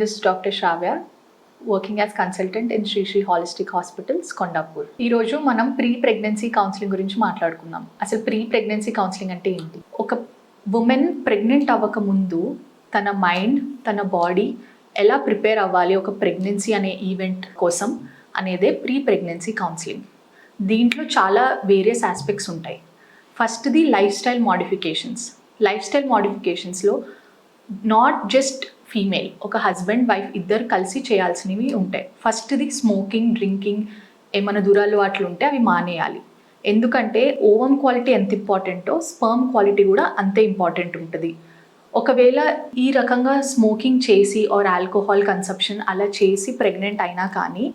This is Dr. Shravya, working as consultant in Sri Sri Holistic Hospitals, Kondapur. ఈరోజు మనం pregnancy counselling గురించి మాట్లాడుకుందాం. అసలు ప్రెగ్నెన్సీ కౌన్సిలింగ్ అంటే ఏంటి? ఒక ఉమెన్ ప్రెగ్నెంట్ అవ్వక ముందు తన మైండ్, తన బాడీ ఎలా ప్రిపేర్ అవ్వాలి ఒక ప్రెగ్నెన్సీ అనే ఈవెంట్ కోసం అనేదే ప్రెగ్నెన్సీ కౌన్సిలింగ్. దీంట్లో చాలా వేరియస్ ఆస్పెక్ట్స్ ఉంటాయి. ఫస్ట్ది లైఫ్ స్టైల్ మోడిఫికేషన్స్లో నాట్ జస్ట్ ఫీమేల్, ఒక హస్బెండ్ వైఫ్ ఇద్దరు కలిసి చేయాల్సినవి ఉంటాయి. ఫస్ట్ది స్మోకింగ్, డ్రింకింగ్, ఏమైనా దురలవాట్లు ఉంటే అవి మానేయాలి. ఎందుకంటే ఓవం క్వాలిటీ ఎంత ఇంపార్టెంటో స్పర్మ్ క్వాలిటీ కూడా అంతే ఇంపార్టెంట్ ఉంటుంది. ఒకవేళ ఈ రకంగా స్మోకింగ్ చేసి ఆర్ ఆల్కహాల్ కన్సంప్షన్ అలా చేసి ప్రెగ్నెంట్ అయినా కానీ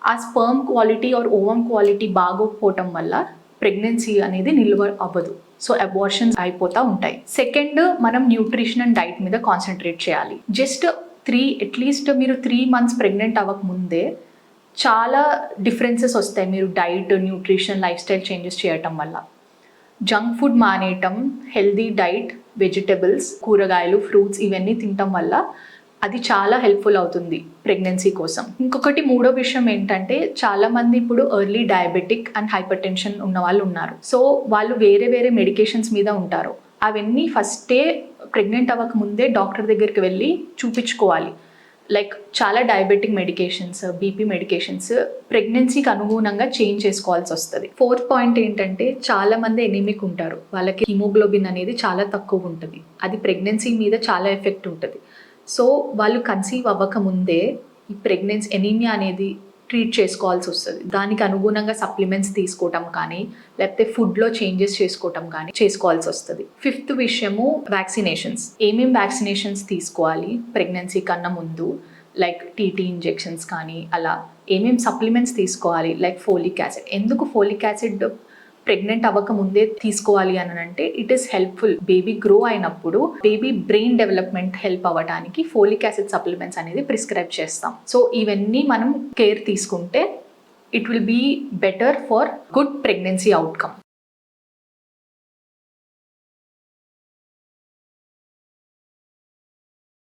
ఆ sperm quality or ovum quality బాగోకపోవటం వల్ల ప్రెగ్నెన్సీ అనేది నిల్వ అవ్వదు. సో అబార్షన్స్ అయిపోతూ ఉంటాయి. సెకండ్, మనం న్యూట్రిషన్ అండ్ డైట్ మీద కాన్సన్ట్రేట్ చేయాలి. అట్లీస్ట్ మీరు 3 months ప్రెగ్నెంట్ అవ్వక ముందే చాలా డిఫరెన్సెస్ వస్తాయి మీరు diet, nutrition, life style changes చేయటం వల్ల. జంక్ ఫుడ్ మానేయటం, హెల్దీ డైట్, వెజిటబుల్స్, కూరగాయలు, ఫ్రూట్స్ ఇవన్నీ తినటం వల్ల అది చాలా హెల్ప్ఫుల్ అవుతుంది ప్రెగ్నెన్సీ కోసం. ఇంకొకటి మూడో విషయం ఏంటంటే, చాలామంది ఇప్పుడు early diabetic and hyper tension ఉన్న వాళ్ళు ఉన్నారు. సో వాళ్ళు వేరే మెడికేషన్స్ మీద ఉంటారు. అవన్నీ ఫస్టే ప్రెగ్నెంట్ అవ్వక ముందే డాక్టర్ దగ్గరికి వెళ్ళి చూపించుకోవాలి. లైక్ చాలా డయాబెటిక్ మెడికేషన్స్, బీపీ మెడికేషన్స్ ప్రెగ్నెన్సీకి అనుగుణంగా చేంజ్ చేసుకోవాల్సి వస్తుంది. 4th పాయింట్ ఏంటంటే, చాలామంది ఎనీమిక్ ఉంటారు. వాళ్ళకి హిమోగ్లోబిన్ అనేది చాలా తక్కువ ఉంటుంది. అది ప్రెగ్నెన్సీ మీద చాలా ఎఫెక్ట్ ఉంటుంది. సో వాళ్ళు కన్సీవ్ అవ్వక ముందే ఈ ప్రెగ్నెన్సీ ఎనీమియా అనేది ట్రీట్ చేసుకోవాల్సి వస్తుంది. దానికి అనుగుణంగా సప్లిమెంట్స్ తీసుకోవటం కానీ లేకపోతే ఫుడ్లో చేంజెస్ చేసుకోవటం కానీ చేసుకోవాల్సి వస్తుంది. 5th విషయము వ్యాక్సినేషన్స్. ఏమేమి వ్యాక్సినేషన్స్ తీసుకోవాలి ప్రెగ్నెన్సీ కన్నా ముందు, లైక్ టీటీ ఇంజెక్షన్స్ కానీ అలా ఏమేమి సప్లిమెంట్స్ తీసుకోవాలి, లైక్ ఫోలిక్ యాసిడ్. ఎందుకు ఫోలిక్ యాసిడ్ ప్రెగ్నెంట్ అవ్వక ముందే తీసుకోవాలి అని అంటే, it is helpful. Baby grow అయినప్పుడు బేబీ బ్రెయిన్ డెవలప్మెంట్ హెల్ప్ అవ్వడానికి ఫోలిక్ యాసిడ్ సప్లిమెంట్స్ అనేది ప్రిస్క్రైబ్ చేస్తాం. సో ఇవన్నీ మనం కేర్ తీసుకుంటే it will be better for good pregnancy outcome.